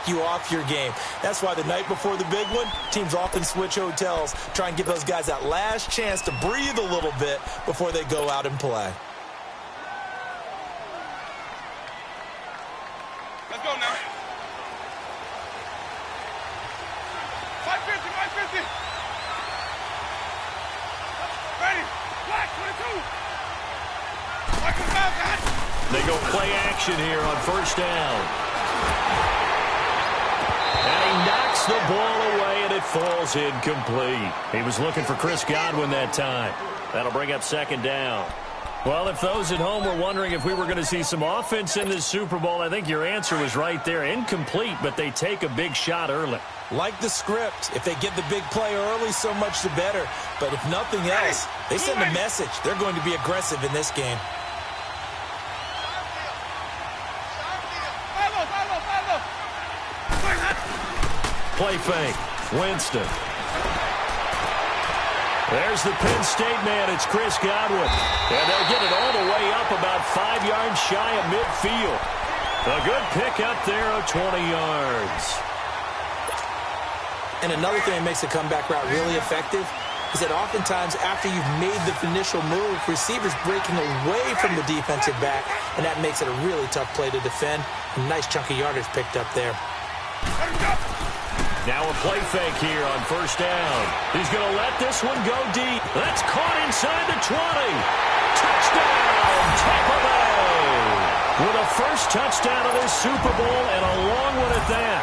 take you off your game. That's why the night before the big one, teams often switch hotels, try and give those guys that last chance to breathe a little bit before they go out and play. Let's go now. 550, 550. Ready. Black, 22. Black is out, guys. They go play action here on first down. And he knocks the ball away, and it falls incomplete. He was looking for Chris Godwin that time. That'll bring up second down. Well, if those at home were wondering if we were going to see some offense in this Super Bowl, I think your answer was right there. Incomplete, but they take a big shot early. Like the script, if they get the big play early, so much the better. But if nothing else, they send a message. They're going to be aggressive in this game. Play fake. Winston. There's the Penn State man. It's Chris Godwin. And they'll get it all the way up about 5 yards shy of midfield. A good pickup there of 20 yards. And another thing that makes a comeback route really effective is that oftentimes after you've made the initial move, receivers breaking away from the defensive back, and that makes it a really tough play to defend. A nice chunk of yardage picked up there. Now a play fake here on first down. He's going to let this one go deep. That's caught inside the 20. Touchdown, Tampa Bay. With a first touchdown of this Super Bowl and a long one at that.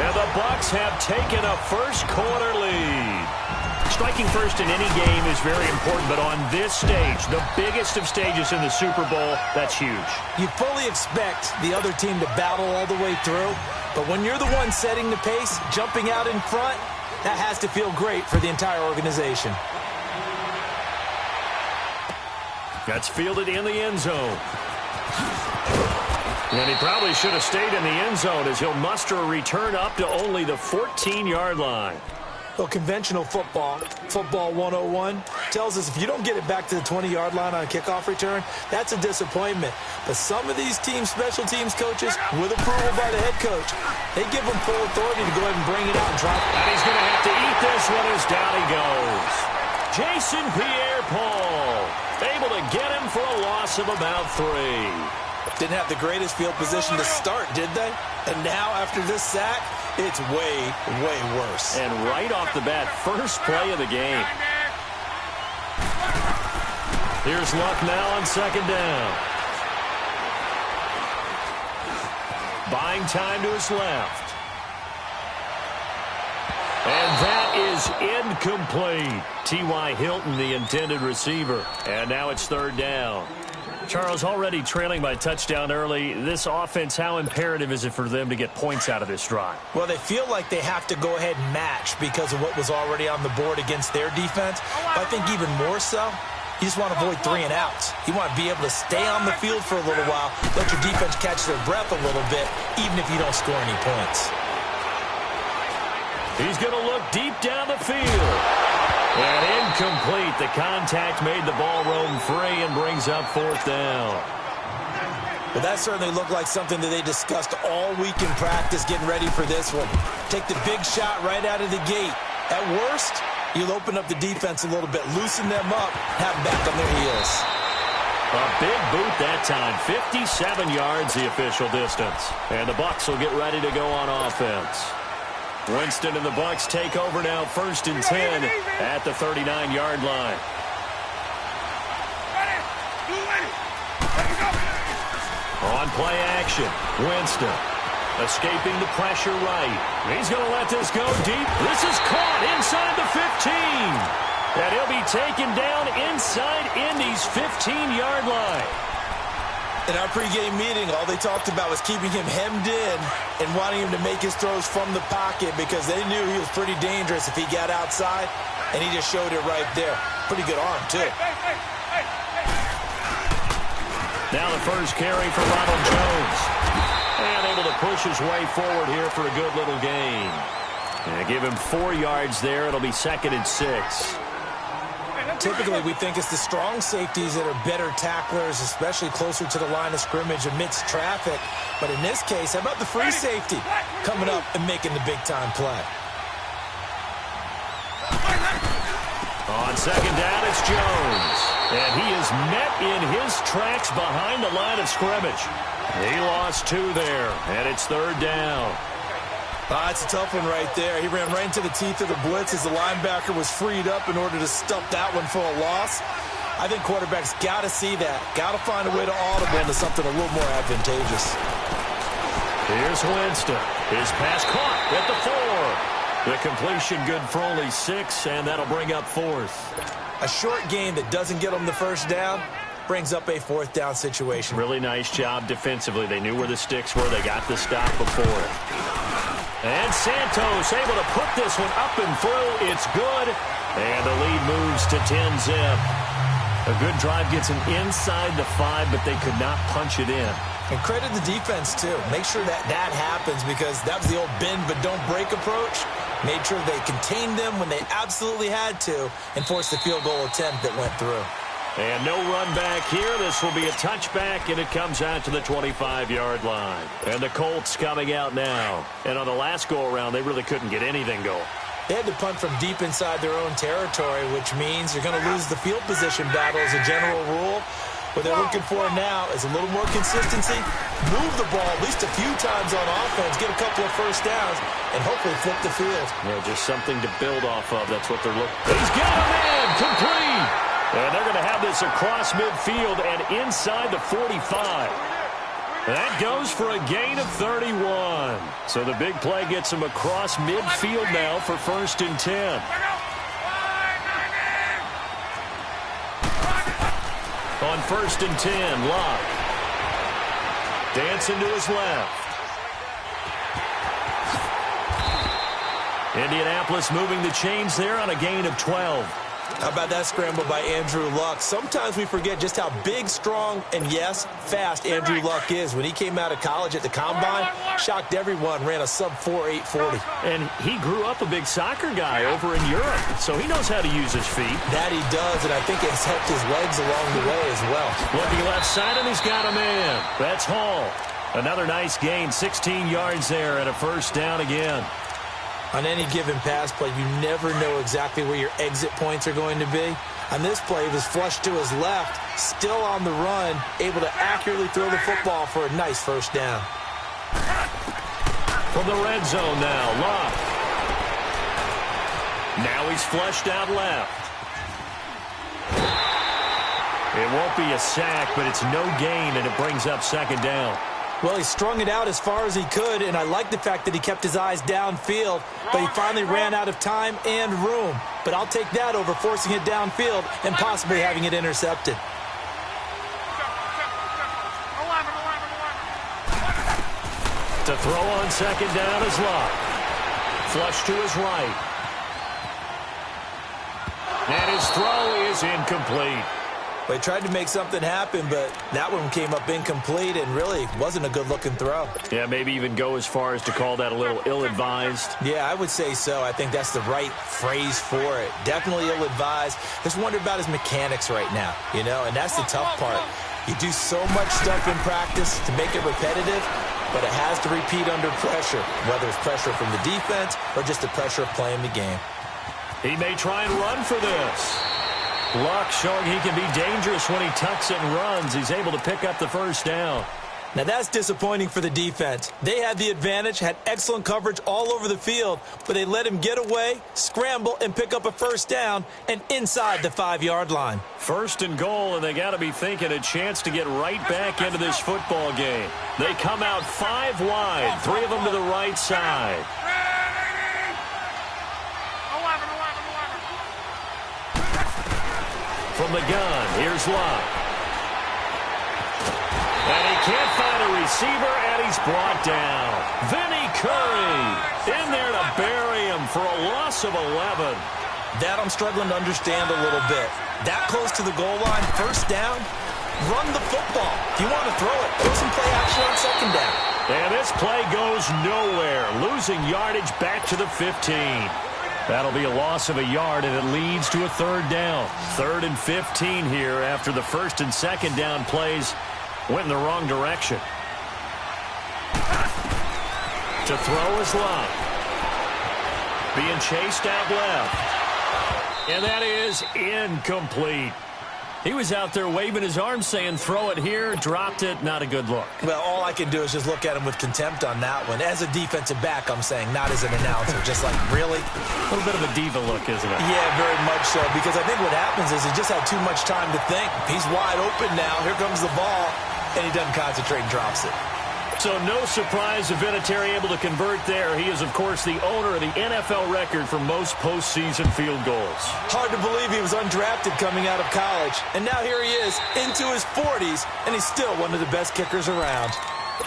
And the Bucs have taken a first quarter lead. Striking first in any game is very important, but on this stage, the biggest of stages in the Super Bowl, that's huge. You fully expect the other team to battle all the way through, but when you're the one setting the pace, jumping out in front, that has to feel great for the entire organization. That's fielded in the end zone. And he probably should have stayed in the end zone as he'll muster a return up to only the 14-yard line. Well, conventional football 101, tells us if you don't get it back to the 20-yard line on a kickoff return, that's a disappointment. But some of these special teams coaches, with approval by the head coach, they give them full authority to go ahead and bring it out and drop it. And he's going to have to eat this one as down he goes. Jason Pierre-Paul, able to get him for a loss of about 3. Didn't have the greatest field position to start, did they? And now, after this sack, it's way, way worse. And right off the bat, first play of the game. Here's Luck now on second down. Buying time to his left. And that is incomplete. T.Y. Hilton, the intended receiver. And now it's third down. Charles, already trailing by touchdown early. This offense, how imperative is it for them to get points out of this drive? Well, they feel like they have to go ahead and match because of what was already on the board against their defense. But I think even more so, you just want to avoid 3 and outs. You want to be able to stay on the field for a little while, let your defense catch their breath a little bit, even if you don't score any points. He's going to look deep down the field. And incomplete. The contact made the ball roam free and brings up fourth down. Well, that certainly looked like something that they discussed all week in practice, getting ready for this one. Take the big shot right out of the gate. At worst, you'll open up the defense a little bit, loosen them up, have them back on their heels. A big boot that time. 57 yards the official distance. And the Bucs will get ready to go on offense. Winston and the Bucs take over now, 1st and 10 at the 39-yard line. On play action, Winston escaping the pressure right. He's going to let this go deep. This is caught inside the 15. And he'll be taken down inside Indy's 15-yard line. In our pregame meeting, all they talked about was keeping him hemmed in and wanting him to make his throws from the pocket because they knew he was pretty dangerous if he got outside, and he just showed it right there. Pretty good arm, too. Now the first carry for Ronald Jones. And able to push his way forward here for a good little gain. And give him 4 yards there. It'll be 2nd and 6. typically we think it's the strong safeties that are better tacklers, especially closer to the line of scrimmage amidst traffic. But in this case, how about the free safety coming up and making the big-time play? On second down, it's Jones. And he is met in his tracks behind the line of scrimmage. He lost 2 there, and it's third down. It's a tough one right there. He ran right into the teeth of the blitz as the linebacker was freed up in order to stuff that one for a loss. I think quarterbacks got to see that. Got to find a way to audible into something a little more advantageous. Here's Winston. His pass caught at the 4. The completion good for only 6, and that'll bring up 4th. A short gain that doesn't get them the first down brings up a 4th down situation. Really nice job defensively. They knew where the sticks were. They got the stop before it. And Santos able to put this one up and through. It's good. And the lead moves to 10-zip. A good drive gets them inside the 5, but they could not punch it in. And credit the defense, too. Make sure that happens because that was the old bend but don't break approach. Made sure they contained them when they absolutely had to and forced the field goal attempt that went through. And no run back here. This will be a touchback, and it comes out to the 25-yard line. And the Colts coming out now. And on the last go-around, they really couldn't get anything going. They had to punt from deep inside their own territory, which means you're going to lose the field position battle as a general rule. What they're looking for now is a little more consistency, move the ball at least a few times on offense, get a couple of first downs, and hopefully flip the field. Yeah, just something to build off of. That's what they're looking for. He's got a man complete. And they're going to have this across midfield and inside the 45. That goes for a gain of 31. So the big play gets them across midfield now for 1st and 10. On 1st and 10, Locke. Dancing to his left. Indianapolis moving the chains there on a gain of 12. How about that scramble by Andrew Luck? Sometimes we forget just how big, strong, and, yes, fast Andrew Luck is. When he came out of college at the Combine, shocked everyone, ran a sub-4 840. And he grew up a big soccer guy over in Europe, so he knows how to use his feet. That he does, and I think it's helped his legs along the way as well. Looking left side, and he's got a man. That's Hall. Another nice gain, 16 yards there, and a 1st down again. On any given pass play, you never know exactly where your exit points are going to be. On this play, he was flushed to his left, still on the run, able to accurately throw the football for a nice 1st down. From the red zone now, Locke. Now he's flushed out left. It won't be a sack, but it's no gain, and it brings up 2nd down. Well, he strung it out as far as he could, and I like the fact that he kept his eyes downfield, but he finally ran out of time and room. But I'll take that over forcing it downfield and possibly having it intercepted. To throw on 2nd down is Locke. Flush to his right. And his throw is incomplete. They tried to make something happen, but that one came up incomplete and really wasn't a good-looking throw. Yeah, maybe even go as far as to call that a little ill-advised. Yeah, I would say so. I think that's the right phrase for it. Definitely ill-advised. Just wonder about his mechanics right now, you know, and that's the tough part. You do so much stuff in practice to make it repetitive, but it has to repeat under pressure, whether it's pressure from the defense or just the pressure of playing the game. He may try and run for this. Luck showing he can be dangerous when he tucks it and runs. He's able to pick up the 1st down. Now that's disappointing for the defense. They had the advantage, had excellent coverage all over the field, but they let him get away, scramble, and pick up a 1st down and inside the 5-yard line. 1st and goal, and they got to be thinking a chance to get right back into this football game. They come out 5 wide, 3 of them to the right side. From the gun, here's Locke. And he can't find a receiver, and he's brought down. Vinny Curry in there to bury him for a loss of 11. That I'm struggling to understand a little bit. That close to the goal line, 1st down, run the football. If you want to throw it, throw some play action on 2nd down. And this play goes nowhere, losing yardage back to the 15. That'll be a loss of a yard, and it leads to a third down. 3rd and 15 here after the first and second down plays went in the wrong direction. To throw is Love. Being chased out left. And that is incomplete. He was out there waving his arms saying, throw it here, dropped it, not a good look. Well, all I can do is just look at him with contempt on that one. As a defensive back, I'm saying, not as an announcer. Just like, really? A little bit of a diva look, isn't it? Yeah, very much so. Because I think what happens is he just had too much time to think. He's wide open now. Here comes the ball. And he doesn't concentrate and drops it. So no surprise if Vinatieri able to convert there. He is, of course, the owner of the NFL record for most postseason field goals. Hard to believe he was undrafted coming out of college. And now here he is into his 40s, and he's still one of the best kickers around.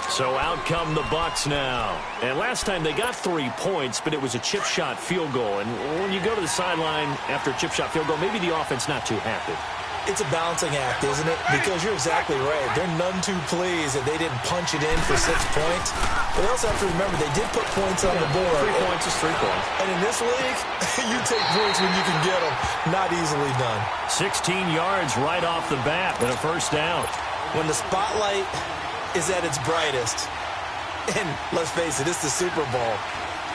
So out come the Bucs now. And last time they got 3 points, but it was a chip shot field goal. And when you go to the sideline after a chip shop field goal, maybe the offense not too happy. It's a balancing act, isn't it? Because you're exactly right. They're none too pleased that they didn't punch it in for 6 points. But they also have to remember they did put points on the board. 3 points is 3 points. And in this league, you take points when you can get them. Not easily done. 16 yards right off the bat and a first down. When the spotlight is at its brightest, and let's face it, it's the Super Bowl,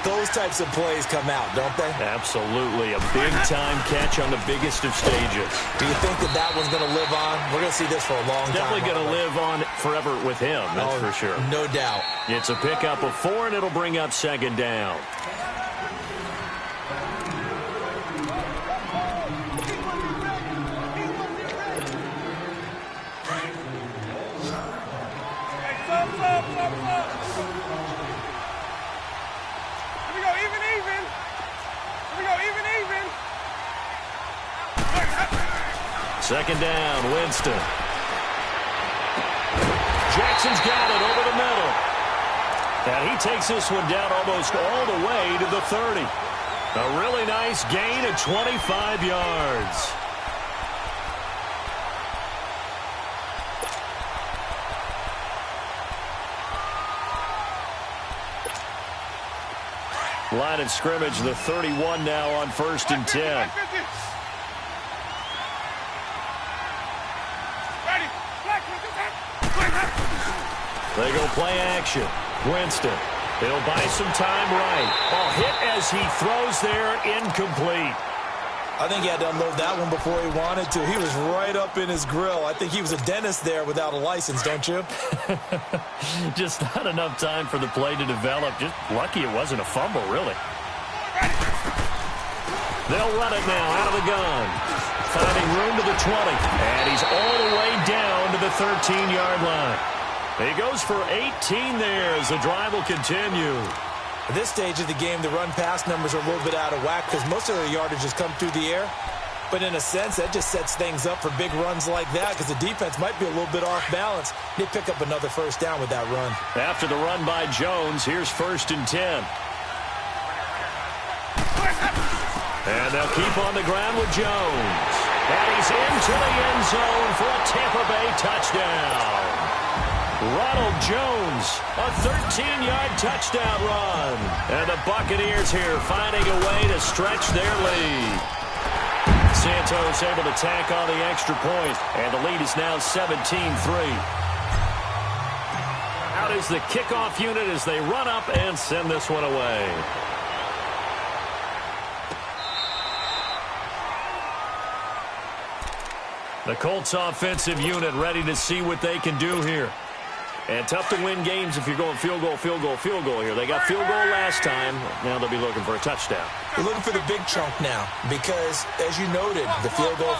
those types of plays come out, don't they? Absolutely. A big-time catch on the biggest of stages. Do you think that that one's going to live on? We're going to see this for a long time. Definitely going to live on forever with him, that's for sure. No doubt. It's a pickup of 4, and it'll bring up 2nd down. Second down, Winston. Jackson's got it over the middle. And he takes this one down almost all the way to the 30. A really nice gain of 25 yards. Line of scrimmage, the 31 now on 1st and 10. They go play action. Winston. He'll buy some time right. Oh, hit as he throws there, incomplete. I think he had to unload that one before he wanted to. He was right up in his grill. I think he was a dentist there without a license, don't you? Just not enough time for the play to develop. Just lucky it wasn't a fumble, really. They'll run it now out of the gun. Finding room to the 20. And he's all the way down to the 13-yard line. He goes for 18 there as the drive will continue. At this stage of the game, the run-pass numbers are a little bit out of whack because most of their yardage has come through the air. But in a sense, that just sets things up for big runs like that because the defense might be a little bit off balance. They pick up another first down with that run. After the run by Jones, here's 1st and 10. And they'll keep on the ground with Jones. And he's into the end zone for a Tampa Bay touchdown. Ronald Jones, a 13-yard touchdown run. And the Buccaneers here finding a way to stretch their lead. Santos able to tack on the extra point, and the lead is now 17-3. Out is the kickoff unit as they run up and send this one away. The Colts offensive unit ready to see what they can do here. And tough to win games if you're going field goal, field goal, field goal here. They got field goal last time. Now they'll be looking for a touchdown. They're looking for the big chunk now because, as you noted, the field goal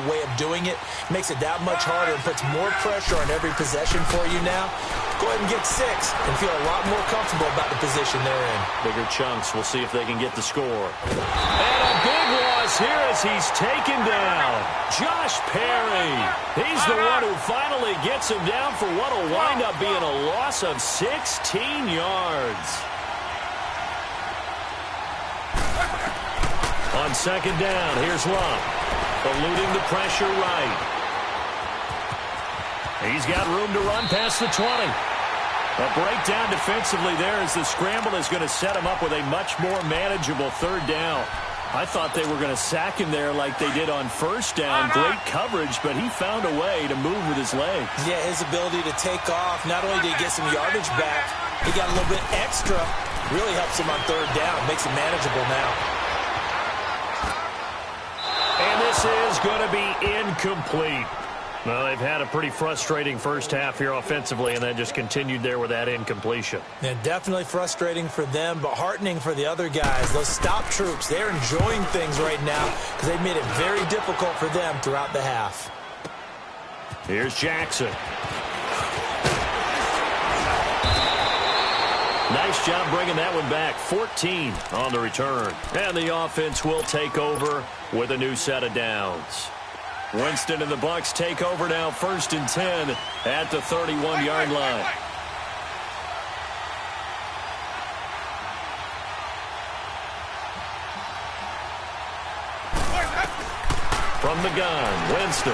way of doing it makes it that much harder and puts more pressure on every possession for you now. Go ahead and get 6 and feel a lot more comfortable about the position they're in. Bigger chunks. We'll see if they can get the score. And a big loss here as he's taken down. Josh Perry. He's the one who finally gets him down for what will wind up being a loss of 16 yards. On 2nd down, here's Love. Eluding the pressure right. He's got room to run past the 20. A breakdown defensively there as the scramble is going to set him up with a much more manageable third down. I thought they were going to sack him there like they did on first down. Great coverage, but he found a way to move with his legs. Yeah, his ability to take off. Not only did he get some yardage back, he got a little bit extra. Really helps him on third down. Makes it manageable now. And this is going to be incomplete. Well, they've had a pretty frustrating first half here offensively, and then just continued there with that incompletion. Yeah, definitely frustrating for them, but heartening for the other guys. Those stop troops, they're enjoying things right now because they've made it very difficult for them throughout the half. Here's Jackson. Nice job bringing that one back. 14 on the return. And the offense will take over with a new set of downs. Winston and the Bucs take over now, 1st and 10 at the 31-yard line. From the gun, Winston.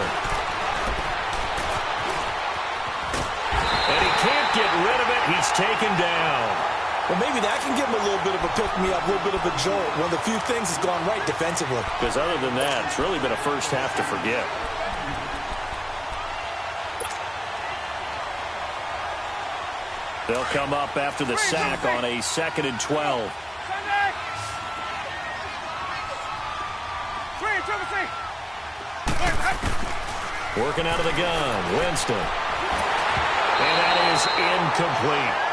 And he can't get rid of it. He's taken down. Well, maybe that can give him a little bit of a pick-me-up, a little bit of a jolt. One of the few things has gone right defensively. Because other than that, it's really been a first half to forget. They'll come up after the sack on a 2nd and 12. Working out of the gun, Winston. And that is incomplete.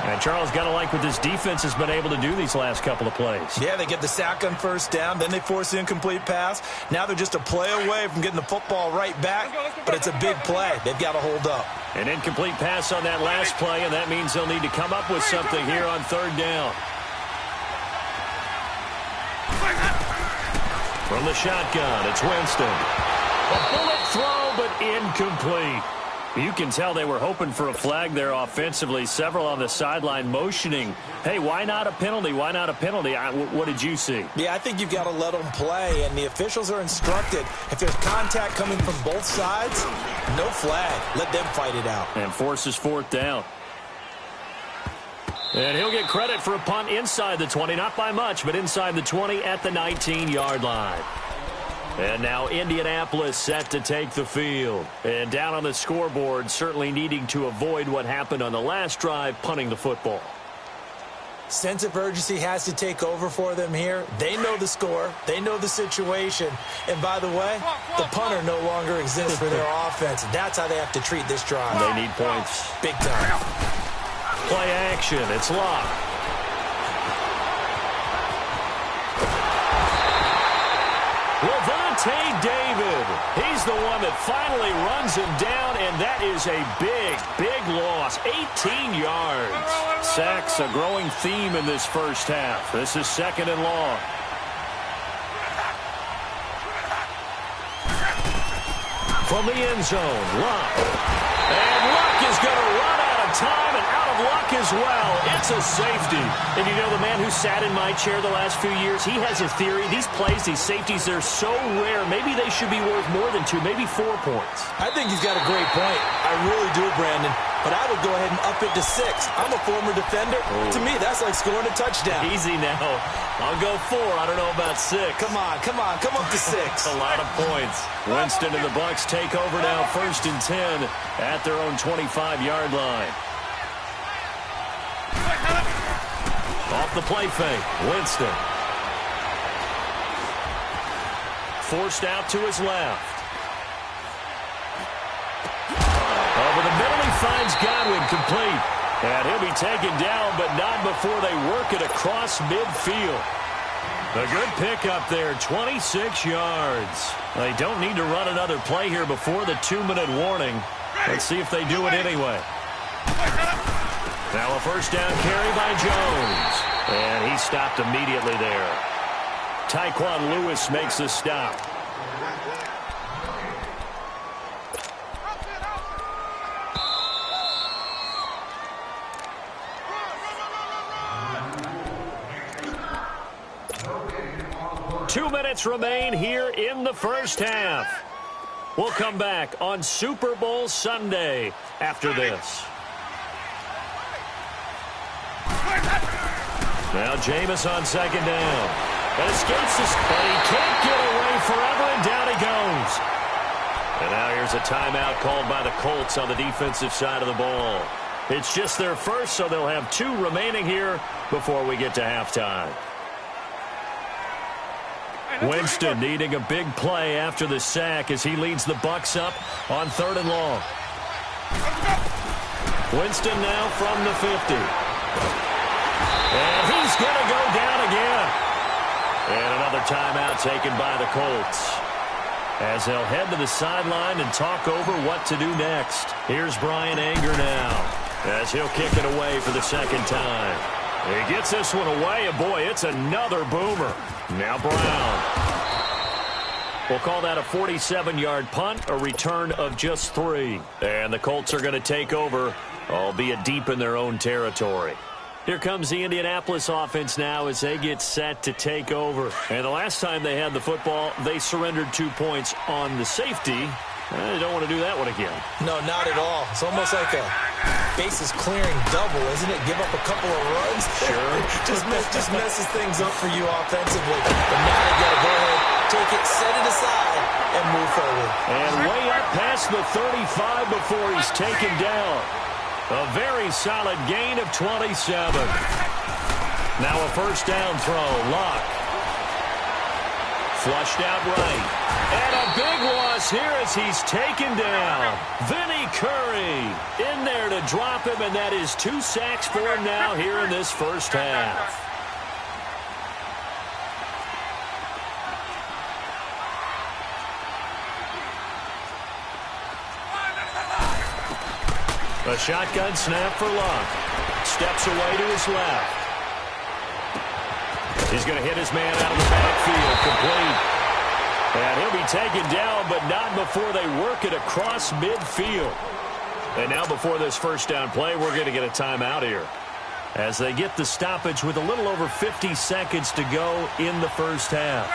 And Charles, got to like what this defense has been able to do these last couple of plays. Yeah, they get the sack on first down, then they force the incomplete pass. Now they're just a play away from getting the football right back, but it's a big play. They've got to hold up. An incomplete pass on that last play, and that means they'll need to come up with something here on third down. From the shotgun, it's Winston. A bullet throw, but incomplete. You can tell they were hoping for a flag there offensively. Several on the sideline motioning, hey, why not a penalty? Why not a penalty? What did you see? Yeah, I think you've got to let them play, and the officials are instructed. If there's contact coming from both sides, no flag. Let them fight it out. And forces 4th down. And he'll get credit for a punt inside the 20, not by much, but inside the 20 at the 19-yard line. And now Indianapolis set to take the field. And down on the scoreboard, certainly needing to avoid what happened on the last drive, punting the football. Sense of urgency has to take over for them here. They know the score. They know the situation. And by the way, the punter no longer exists for their offense. That's how they have to treat this drive. They need points. Big time. Play action. It's locked. David, he's the one that finally runs him down, and that is a big, big loss. 18 yards. Sacks, a growing theme in this first half. This is 2nd and long. From the end zone, Luck. And Luck is going to run out of time and out of luck as well. It's a safety. And you know, the man who sat in my chair the last few years, he has a theory. These plays, these safeties, they're so rare. Maybe they should be worth more than 2, maybe 4 points. I think he's got a great point. I really do, Brandon. But I would go ahead and up it to 6. I'm a former defender. To me, that's like scoring a touchdown. Easy now. I'll go 4. I don't know about 6. Come on. Come up to 6. A lot of points. Winston and the Bucs take over now, 1st and 10 at their own 25-yard line. Off the play fake, Winston. Forced out to his left. Over the middle, he finds Godwin complete. And he'll be taken down, but not before they work it across midfield. A good pickup there, 26 yards. They don't need to run another play here before the 2-minute warning. Let's see if they do it anyway. Now a first down carry by Jones. And he stopped immediately there. Tyquan Lewis makes the stop. Two minutes remain here in the first half. We'll come back on Super Bowl Sunday after this. Now Jameis on second down. And escapes this, but he can't get away forever, and down he goes. And now here's a timeout called by the Colts on the defensive side of the ball. It's just their first, so they'll have 2 remaining here before we get to halftime. Winston needing a big play after the sack as he leads the Bucs up on 3rd and long. Winston now from the 50. And he's going to go down again. And another timeout taken by the Colts, as they'll head to the sideline and talk over what to do next. Here's Brian Anger now, as he'll kick it away for the second time. He gets this one away, and boy, it's another boomer. Now Brown. We'll call that a 47-yard punt, a return of just 3. And the Colts are going to take over, albeit deep in their own territory. Here comes the Indianapolis offense now as they get set to take over. And the last time they had the football, they surrendered 2 points on the safety. They don't want to do that one again. No, not at all. It's almost like a bases clearing double, isn't it? Give up a couple of runs. Sure. just messes things up for you offensively. But now they got to go ahead, take it, set it aside, and move forward. And way up past the 35 before he's taken down. A very solid gain of 27. Now a first down throw. Locke. Flushed out right. And a big loss here as he's taken down. Vinny Curry in there to drop him, and that is 2 sacks for him now here in this first half. A shotgun snap for Locke. Steps away to his left. He's going to hit his man out of the backfield. Complete. And he'll be taken down, but not before they work it across midfield. And now before this first down play, we're going to get a timeout here, as they get the stoppage with a little over 50 seconds to go in the first half.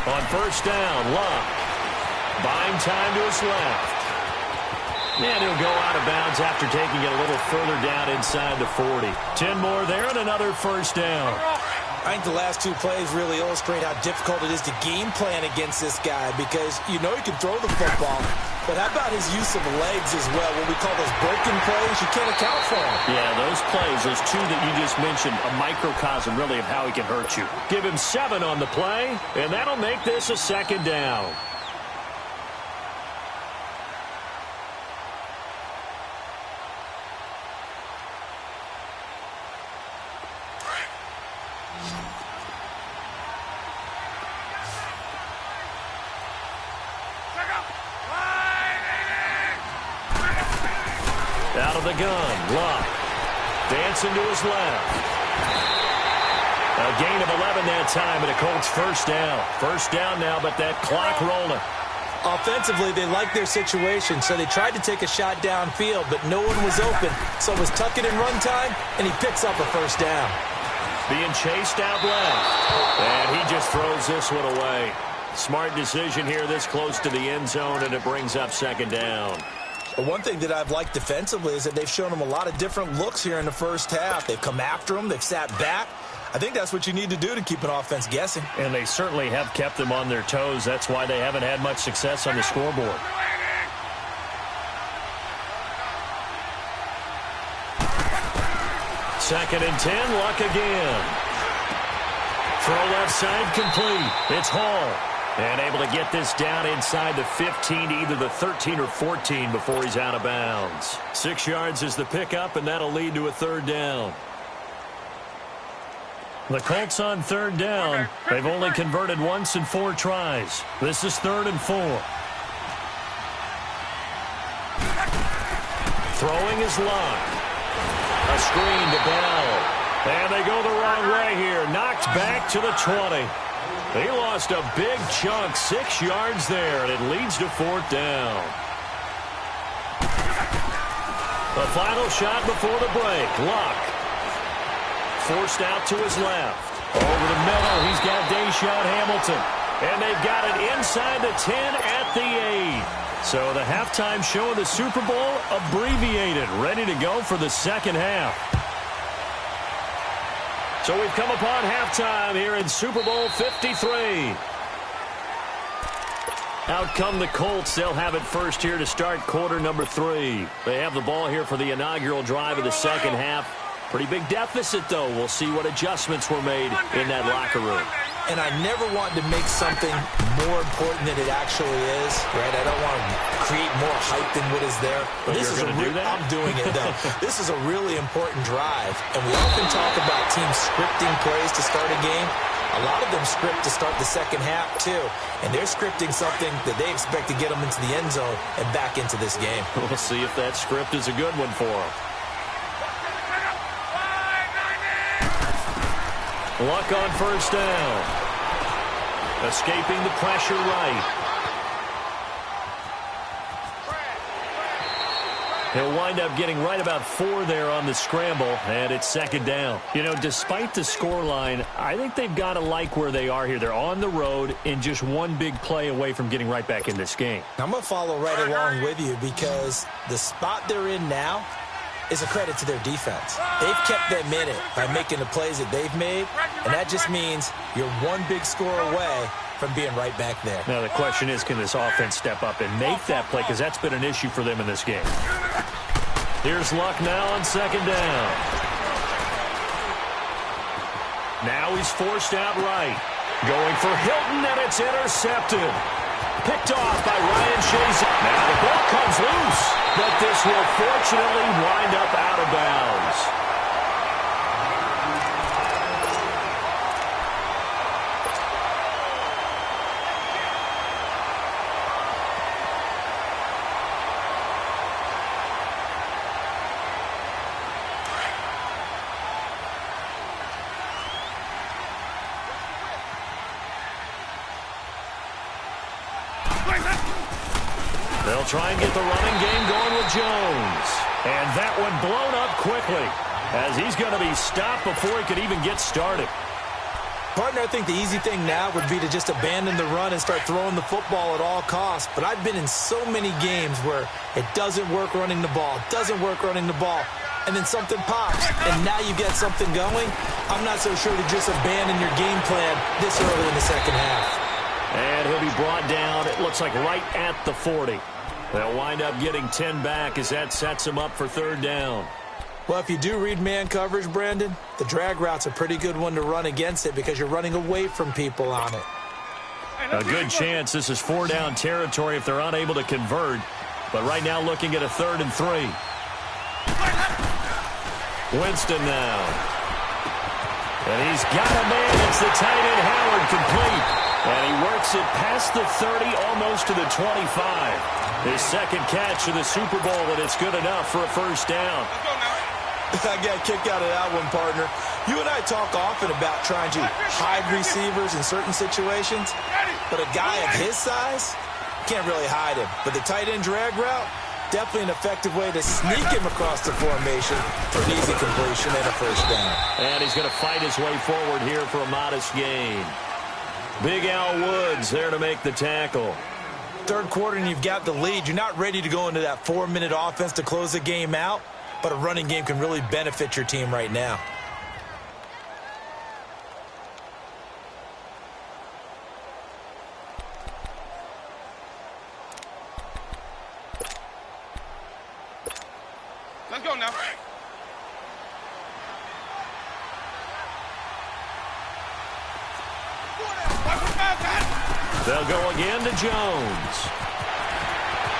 On first down, Locke buying time to his left. And he'll go out of bounds after taking it a little further down inside the 40. 10 more there and another first down. I think the last 2 plays really illustrate how difficult it is to game plan against this guy, because you know he can throw the football, but how about his use of legs as well? What we call those broken plays, you can't account for them. Yeah, those plays, those 2 that you just mentioned, a microcosm really of how he can hurt you. Give him 7 on the play, and that'll make this a second down. Out of the gun, Locke dancing to his left. A gain of 11 that time, and a Colts first down. First down now, but that clock rolling. Offensively, they liked their situation, so they tried to take a shot downfield, but no one was open. So it was tuck it in run time, and he picks up a first down. Being chased out left, and he just throws this one away. Smart decision here this close to the end zone, and it brings up second down. But one thing that I've liked defensively is that they've shown him a lot of different looks here in the first half. They've come after him. They've sat back. I think that's what you need to do to keep an offense guessing. And they certainly have kept them on their toes. That's why they haven't had much success on the scoreboard. Second and 10, Luck again. Throw left side complete. It's Hall. And able to get this down inside the 15 to either the 13 or 14 before he's out of bounds. 6 yards is the pickup, and that'll lead to a third down. The Colts on third down. They've only converted once in 4 tries. This is 3rd and 4. Throwing is Locke. A screen to Bell. And they go the wrong way here. Knocked back to the 20. He lost a big chunk, 6 yards there, and it leads to 4th down. The final shot before the break. Locke forced out to his left. Over the middle, he's got Deshaun Hamilton. And they've got it inside the 10 at the 8. So the halftime show of the Super Bowl abbreviated, ready to go for the second half. So we've come upon halftime here in Super Bowl 53. Out come the Colts. They'll have it first here to start quarter number 3. They have the ball here for the inaugural drive of the second half. Pretty big deficit, though. We'll see what adjustments were made in that locker room. And I never want to make something more important than it actually is, right? I don't want to create more hype than what is there. But this is do that? I'm doing it, though. This is a really important drive, and we often talk about teams scripting plays to start a game. A lot of them script to start the second half, too. And they're scripting something that they expect to get them into the end zone and back into this game. We'll see if that script is a good one for them. Luck on first down. Escaping the pressure right. He'll wind up getting right about 4 there on the scramble, and it's second down. You know, despite the scoreline, I think they've got to like where they are here. They're on the road and just one big play away from getting right back in this game. I'm going to follow right along with you because the spot they're in now is a credit to their defense. They've kept them in it by making the plays that they've made, and that just means you're one big score away from being right back there. Now the question is, can this offense step up and make that play, because that's been an issue for them in this game. Here's Luck now on second down. Now he's forced out right. Going for Hilton, and it's intercepted. Picked off by Ryan Shazier. Now the ball comes loose, but this will fortunately wind up out of bounds. They'll try and get the running game going with Jones. And that one blown up quickly as he's going to be stopped before he could even get started. Partner, I think the easy thing now would be to just abandon the run and start throwing the football at all costs. But I've been in so many games where it doesn't work running the ball, and then something pops, and now you get something going. I'm not so sure to just abandon your game plan this early in the second half. And he'll be brought down, it looks like right at the 40. They'll wind up getting 10 back as that sets them up for third down. Well, if you do read man coverage, Brandon, the drag route's a pretty good one to run against it because you're running away from people on it. A good chance this is 4-down territory if they're unable to convert. But right now looking at a 3rd and 3. Winston now. And he's got a man. It's the tight end Howard complete. And he works it past the 30, almost to the 25. His second catch of the Super Bowl, and it's good enough for a first down. I got a kick out of that one, partner. You and I talk often about trying to hide receivers in certain situations, but a guy of his size can't really hide him. But the tight end drag route, definitely an effective way to sneak him across the formation for an easy completion and a first down. And he's going to fight his way forward here for a modest gain. Big Al Woods there to make the tackle. Third quarter and you've got the lead. You're not ready to go into that 4-minute offense to close the game out, but a running game can really benefit your team right now. Let's go now. They'll go again to Jones.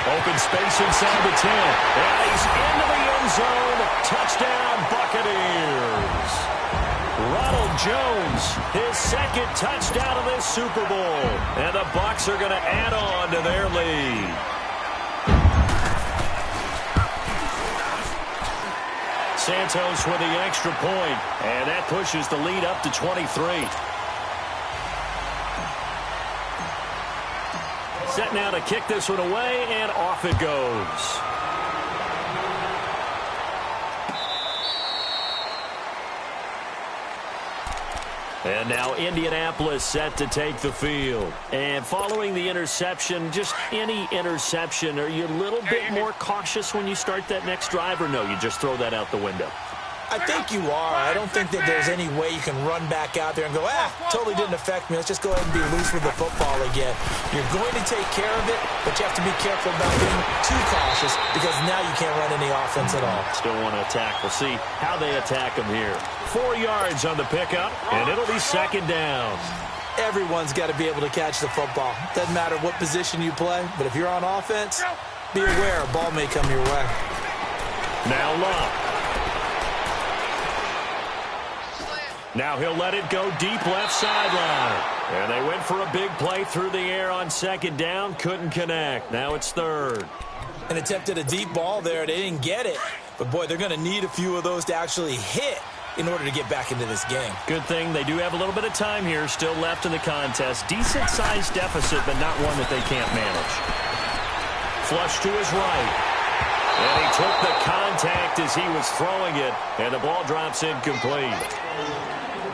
Open space inside the 10. And he's into the end zone. Touchdown, Buccaneers. Ronald Jones, his second touchdown of this Super Bowl. And the Bucs are going to add on to their lead. Santos with the extra point. And that pushes the lead up to 23. Set now to kick this one away, and off it goes. And now Indianapolis set to take the field. And following the interception, just any interception, are you a little bit more cautious when you start that next drive, or no, you just throw that out the window? I think you are. I don't think that there's any way you can run back out there and go, totally didn't affect me. Let's just go ahead and be loose with the football again. You're going to take care of it, but you have to be careful about being too cautious because now you can't run any offense at all. Still want to attack. We'll see how they attack them here. 4 yards on the pickup, and it'll be second down. Everyone's got to be able to catch the football. Doesn't matter what position you play, but if you're on offense, be aware a ball may come your way. Now Love. Now he'll let it go deep left sideline. And they went for a big play through the air on second down. Couldn't connect. Now it's third. An attempt at a deep ball there. They didn't get it. But, boy, they're going to need a few of those to actually hit in order to get back into this game. Good thing they do have a little bit of time here still left in the contest. Decent-sized deficit, but not one that they can't manage. Flush to his right. And he took the contact as he was throwing it, and the ball drops incomplete.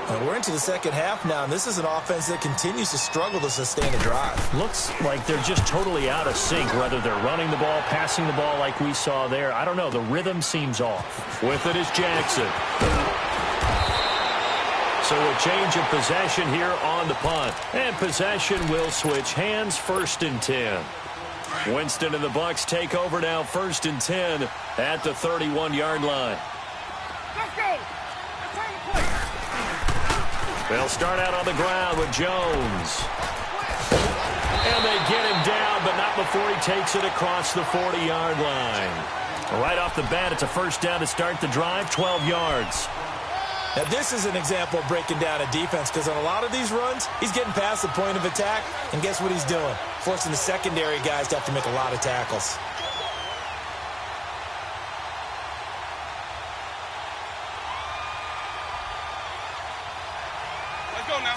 And we're into the second half now, and this is an offense that continues to struggle to sustain a drive. Looks like they're just totally out of sync, whether they're running the ball, passing the ball like we saw there. I don't know. The rhythm seems off. With it is Jackson. So a change of possession here on the punt. And possession will switch hands, 1st and 10. Winston and the Bucs take over now, 1st and 10 at the 31-yard line. Let's go. They'll start out on the ground with Jones. And they get him down, but not before he takes it across the 40-yard line. Right off the bat, it's a first down to start the drive, 12 yards. Now, this is an example of breaking down a defense because on a lot of these runs, he's getting past the point of attack, and guess what he's doing? Forcing the secondary guys to have to make a lot of tackles. Let's go now.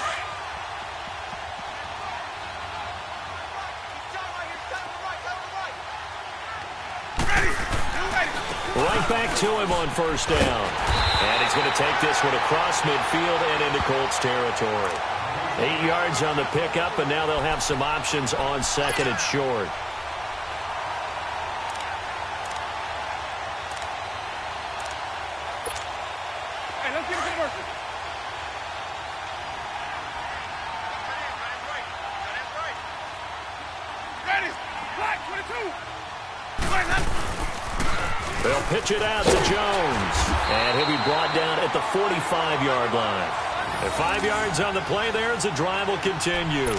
Right back to him on first down. And he's going to take this one across midfield and into Colts territory. 8 yards on the pickup, and now they'll have some options on second and short. Hey, let's get it to work. Ready. Black 22. They'll pitch it out to Jones. And he'll be brought down at the 45-yard line. And 5 yards on the play there as the drive will continue.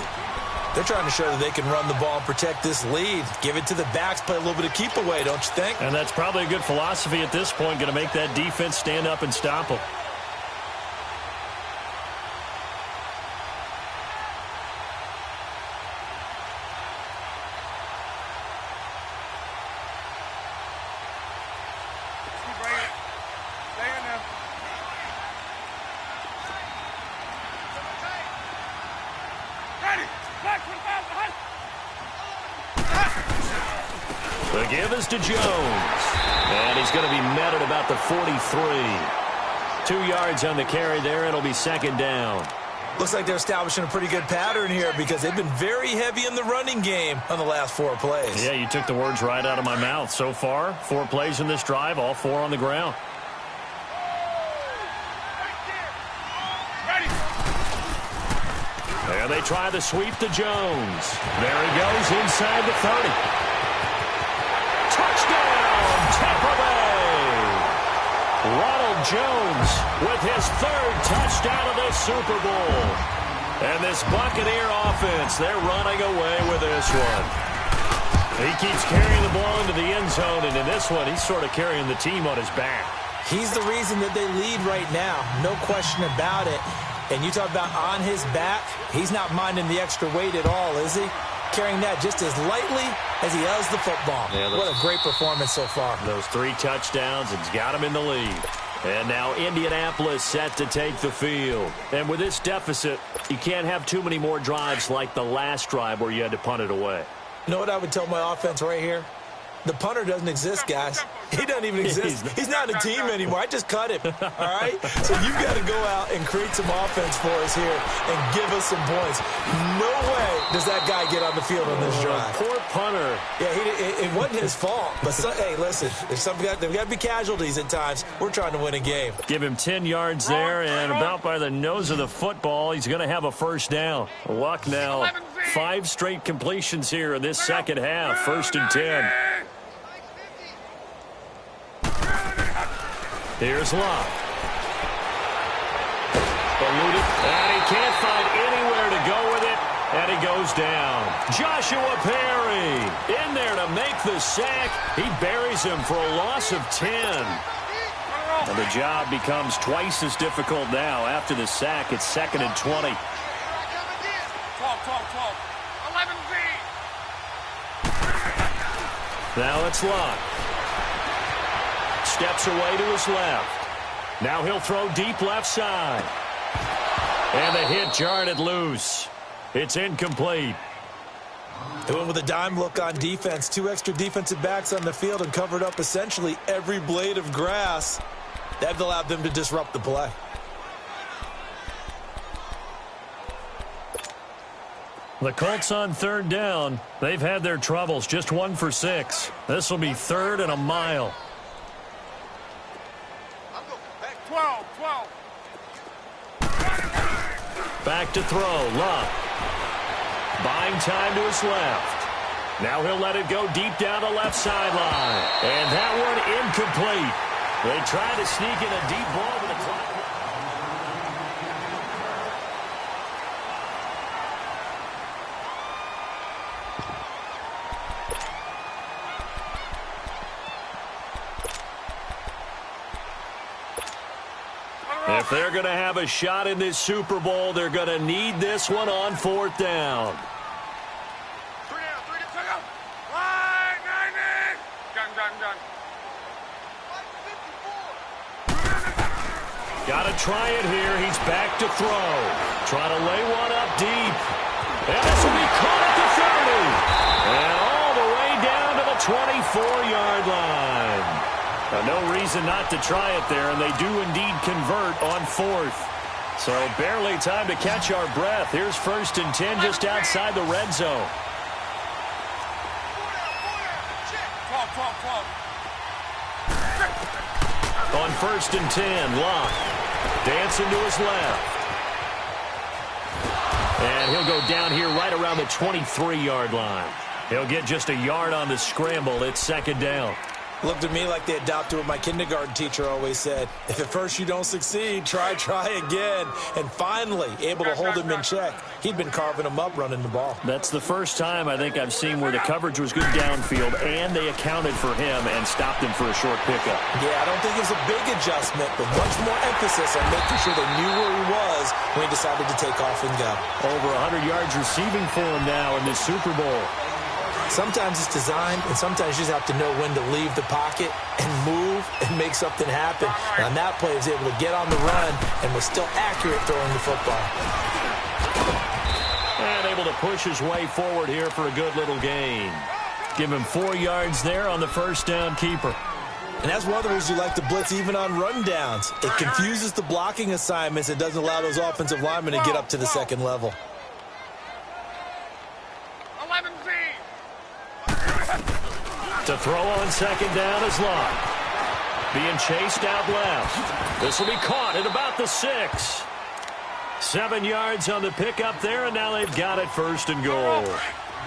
They're trying to show that they can run the ball and protect this lead. Give it to the backs, play a little bit of keep away, don't you think? And that's probably a good philosophy at this point, going to make that defense stand up and stop them. The give is to Jones. And he's going to be met at about the 43. 2 yards on the carry there. It'll be second down. Looks like they're establishing a pretty good pattern here because they've been very heavy in the running game on the last 4 plays. Yeah, you took the words right out of my mouth. So far, 4 plays in this drive, all 4 on the ground. There they try the sweep to Jones. There he goes inside the 30. Touchdown, Tampa Bay! Ronald Jones with his 3rd touchdown of the Super Bowl. And this Buccaneer offense, they're running away with this one. He keeps carrying the ball into the end zone, and in this one, he's sort of carrying the team on his back. He's the reason that they lead right now, no question about it. And you talk about on his back, he's not minding the extra weight at all, is he? Carrying that just as lightly as he does the football. Yeah, what a great performance so far. Those 3 touchdowns, it's got him in the lead. And now Indianapolis set to take the field. And with this deficit, you can't have too many more drives like the last drive where you had to punt it away. You know what I would tell my offense right here? The punter doesn't exist, guys. He doesn't even exist. He's not in the team anymore. I just cut him, all right? So you've got to go out and create some offense for us here and give us some points. No way does that guy get on the field on this drive. Poor punter. Yeah, it wasn't his fault. But, hey, listen, there's got to be casualties at times. We're trying to win a game. Give him 10 yards there, and about by the nose of the football, he's going to have a first down. Luck now. 5 straight completions here in this second half. 1st and 10. Here's Luck. Eluded, and he can't find anywhere to go with it, and he goes down. Joshua Perry in there to make the sack. He buries him for a loss of 10. And the job becomes twice as difficult now. After the sack, it's 2nd and 20. 12. 11Z. Now it's Luck. Steps away to his left. Now he'll throw deep left side. And the hit jarred it loose. It's incomplete. They went with a dime look on defense. 2 extra defensive backs on the field and covered up essentially every blade of grass. That allowed them to disrupt the play. The Colts on 3rd down. They've had their troubles. Just 1 for 6. This will be 3rd and a mile. 12. Back to throw. Luck. Buying time to his left. Now he'll let it go deep down the left sideline. And that one incomplete. They tried to sneak in a deep ball with the clock. If they're going to have a shot in this Super Bowl, they're going to need this one on 4th down. 3 down. Line 90. Gun. Got to try it here. He's back to throw. Trying to lay one up deep. And this will be caught at the 30. And all the way down to the 24-yard line. Now, no reason not to try it there, and they do indeed convert on 4th. So barely time to catch our breath. Here's 1st and 10 just outside the red zone. 12. On 1st and 10, Luck dancing to his left. And he'll go down here right around the 23-yard line. He'll get just a yard on the scramble. It's 2nd down. Looked to me like they adopted what my kindergarten teacher always said. If at first you don't succeed, try again. And finally, able to hold him in check. He'd been carving him up running the ball. That's the first time I think I've seen where the coverage was good downfield, and they accounted for him and stopped him for a short pickup. Yeah, I don't think it was a big adjustment, but much more emphasis on making sure they knew where he was when he decided to take off and go. Over 100 yards receiving for him now in this Super Bowl. Sometimes it's designed, and sometimes you just have to know when to leave the pocket and move and make something happen. And on that play, he was able to get on the run and was still accurate throwing the football. And able to push his way forward here for a good little gain. Give him 4 yards there on the 1st down keeper. And that's one of the reasons you like to blitz even on rundowns. It confuses the blocking assignments. It doesn't allow those offensive linemen to get up to the 2nd level. 11Z. To throw on 2nd down is Luck. Being chased out left. This will be caught at about the 6. 7 yards on the pickup there, and now they've got it 1st and goal.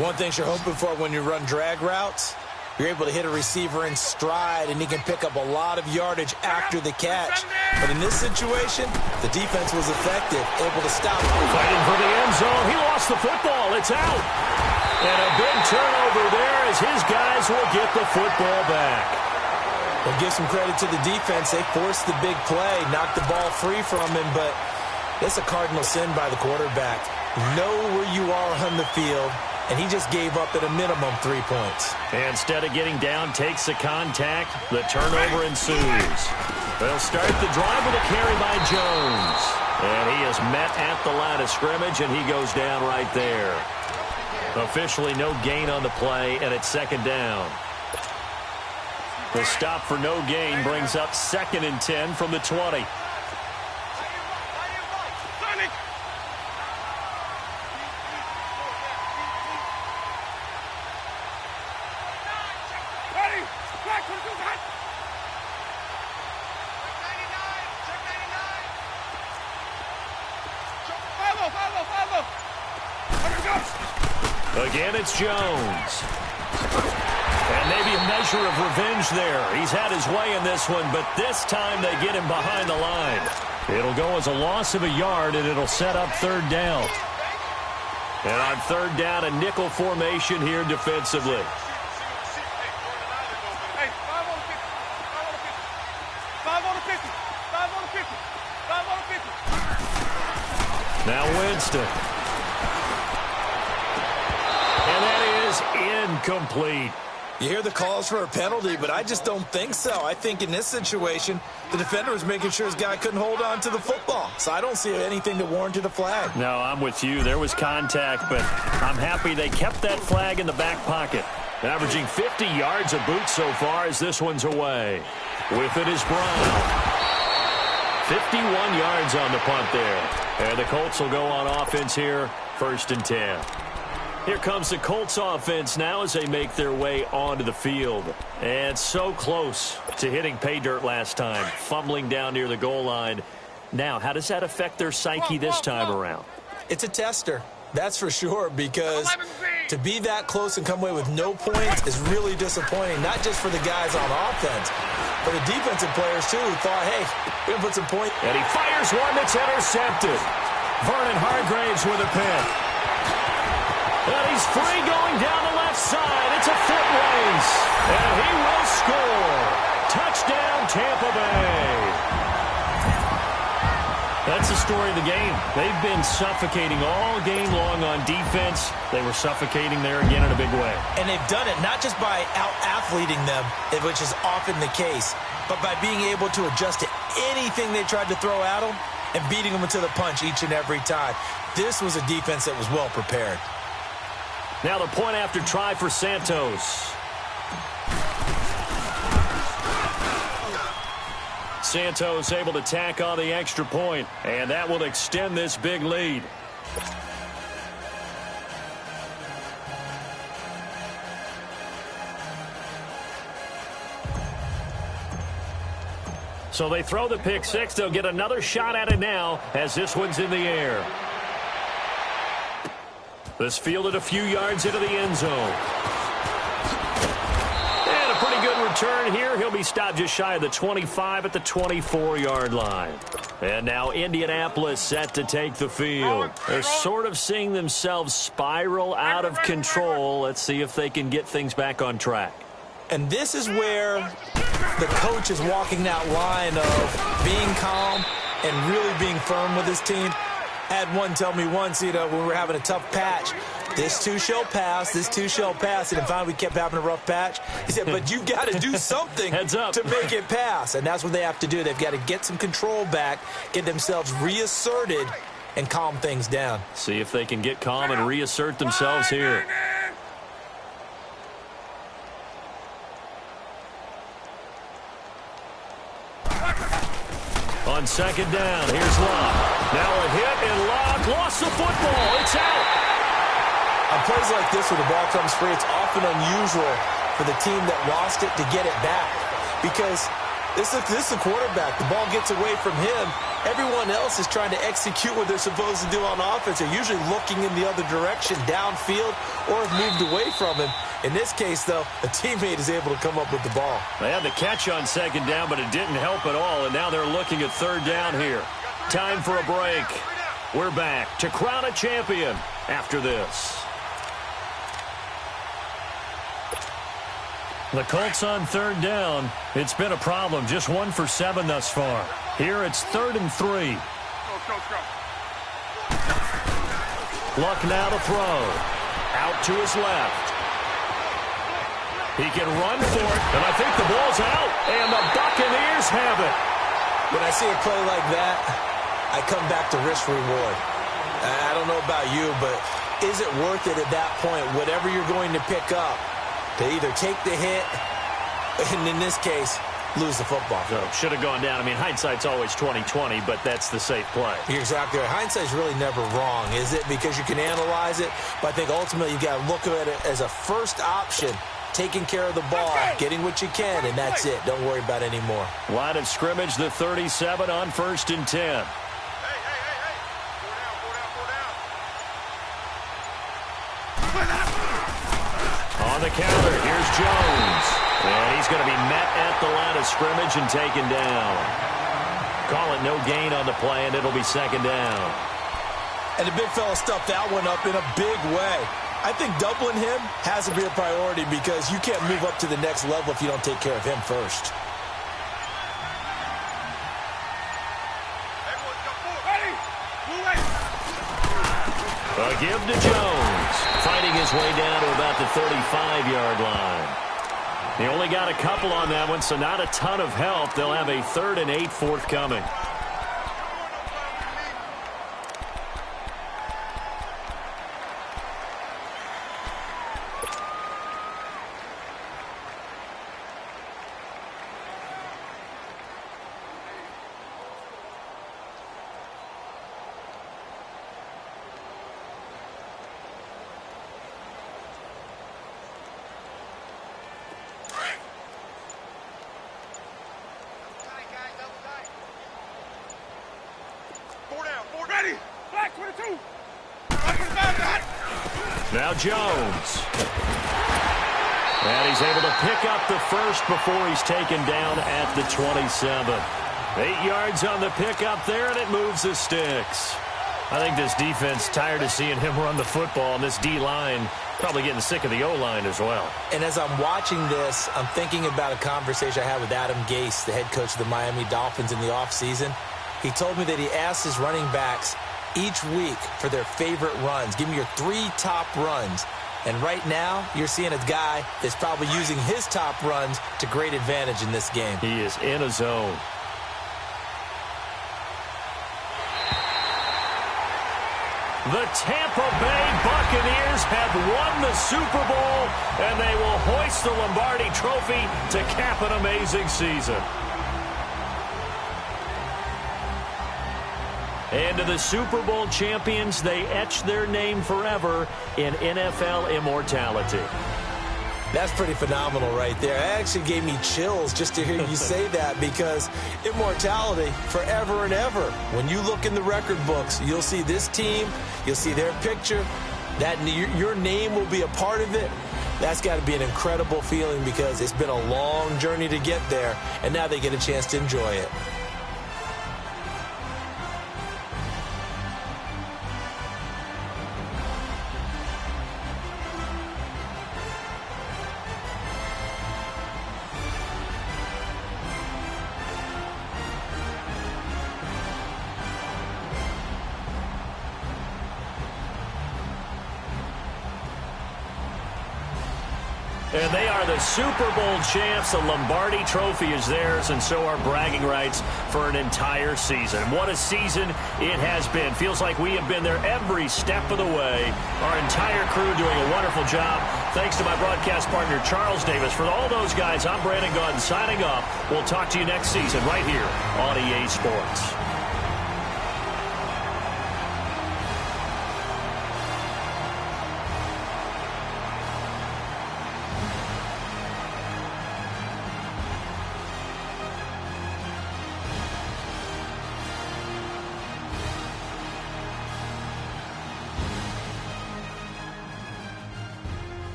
One thing you're hoping for when you run drag routes, you're able to hit a receiver in stride, and he can pick up a lot of yardage after the catch. But in this situation, the defense was effective, able to stop him. Fighting for the end zone. He lost the football. It's out. And a big turnover there as his guys will get the football back. We'll give some credit to the defense. They forced the big play, knocked the ball free from him, but it's a cardinal sin by the quarterback. Know where you are on the field, and he just gave up at a minimum 3 points. Instead of getting down, takes the contact. The turnover ensues. They'll start the drive with a carry by Jones. And he is met at the line of scrimmage, and he goes down right there. Officially no gain on the play, and it's 2nd down. The stop for no gain brings up 2nd and 10 from the 20. Again, it's Jones. And maybe a measure of revenge there. He's had his way in this one, but this time they get him behind the line. It'll go as a loss of a yard, and it'll set up 3rd down. And on 3rd down, a nickel formation here defensively. Hey, 5 on the 50. 5 on the 50. 5 on the 50. 5 on the 50. Now Winston. And that is incomplete. You hear the calls for a penalty, but I just don't think so. I think in this situation, the defender was making sure his guy couldn't hold on to the football. So I don't see anything that warranted a flag. No, I'm with you. There was contact, but I'm happy they kept that flag in the back pocket. Averaging 50 yards a boot so far as this one's away. With it is Brown. 51 yards on the punt there. And the Colts will go on offense here, 1st and 10. Here comes the Colts offense now as they make their way onto the field. And so close to hitting pay dirt last time, fumbling down near the goal line. Now, how does that affect their psyche this time around? It's a tester, that's for sure, because to be that close and come away with no points is really disappointing, not just for the guys on offense, but the defensive players, too, who thought, hey, we're going to put some points. And he fires one that's intercepted. Vernon Hargraves with a pick. And he's free going down the left side. It's a foot race. And he will score. Touchdown, Tampa Bay. That's the story of the game. They've been suffocating all game long on defense. They were suffocating there again in a big way. And they've done it not just by out-athleting them, which is often the case, but by being able to adjust to anything they tried to throw at them and beating them into the punch each and every time. This was a defense that was well prepared. Now the point after try for Santos. Santos able to tack on the extra point, and that will extend this big lead. So they throw the pick six. They'll get another shot at it now as this one's in the air. This fielded a few yards into the end zone. And a pretty good return here. He'll be stopped just shy of the 25 at the 24-yard line. And now Indianapolis set to take the field. They're sort of seeing themselves spiral out of control. Let's see if they can get things back on track. And this is where the coach is walking that line of being calm and really being firm with his team. Had one tell me once, when we were having a tough patch, this too shall pass, this too shall pass. And finally we kept having a rough patch. He said, but you've got to do something to make it pass. And that's what they have to do. They've got to get some control back, get themselves reasserted, and calm things down. See if they can get calm and reassert themselves here. On 2nd down, here's Locke. Now a hit, and Locke lost the football. It's out. On plays like this where the ball comes free, it's often unusual for the team that lost it to get it back. Because this is a quarterback. The ball gets away from him. Everyone else is trying to execute what they're supposed to do on offense. They're usually looking in the other direction, downfield, or have moved away from him. In this case, though, a teammate is able to come up with the ball. They had the catch on 2nd down, but it didn't help at all, and now they're looking at 3rd down here. Time for a break. We're back to crown a champion after this. The Colts on 3rd down. It's been a problem. Just 1 for 7 thus far. Here it's 3rd and 3. Go. Luck now to throw. Out to his left. He can run for it, and I think the ball's out, and the Buccaneers have it. When I see a play like that, I come back to risk-reward. I don't know about you, but is it worth it at that point, whatever you're going to pick up, to either take the hit And in this case, lose the football. So should have gone down. I mean, hindsight's always 20/20, but that's the safe play. You're exactly right. Hindsight's really never wrong, is it? Because you can analyze it, but I think ultimately you got to look at it as a first option, taking care of the ball, getting what you can, and that's it. Don't worry about it anymore. Line of scrimmage, the 37 on 1st and 10. On the counter, here's Jones. And he's going to be met at the line of scrimmage and taken down. Call it no gain on the play, and it'll be 2nd down. And the big fella stuffed that one up in a big way. I think doubling him has to be a priority because you can't move up to the next level if you don't take care of him first. A give to Jones, fighting his way down to about the 35-yard line. He only got a couple on that one, so not a ton of help. They'll have a 3rd and 8 forthcoming. Now Jones. And he's able to pick up the first before he's taken down at the 27. 8 yards on the pickup there, and it moves the sticks. I think this defense tired of seeing him run the football, and this D-line probably getting sick of the O-line as well. And as I'm watching this, I'm thinking about a conversation I had with Adam Gase, the head coach of the Miami Dolphins in the offseason. He told me that he asked his running backs each week for their favorite runs. Give me your 3 top runs. And right now, you're seeing a guy that's probably using his top runs to great advantage in this game. He is in a zone. The Tampa Bay Buccaneers have won the Super Bowl, and they will hoist the Lombardi Trophy to cap an amazing season. And to the Super Bowl champions, they etch their name forever in NFL immortality. That's pretty phenomenal right there. It actually gave me chills just to hear you say that, because immortality forever and ever. When you look in the record books, you'll see this team, you'll see their picture, that your name will be a part of it. That's got to be an incredible feeling, because it's been a long journey to get there, and now they get a chance to enjoy it. And they are the Super Bowl champs. The Lombardi Trophy is theirs, and so are bragging rights for an entire season. What a season it has been. Feels like we have been there every step of the way. Our entire crew doing a wonderful job. Thanks to my broadcast partner, Charles Davis. For all those guys, I'm Brandon Gaudin signing off. We'll talk to you next season right here on EA Sports.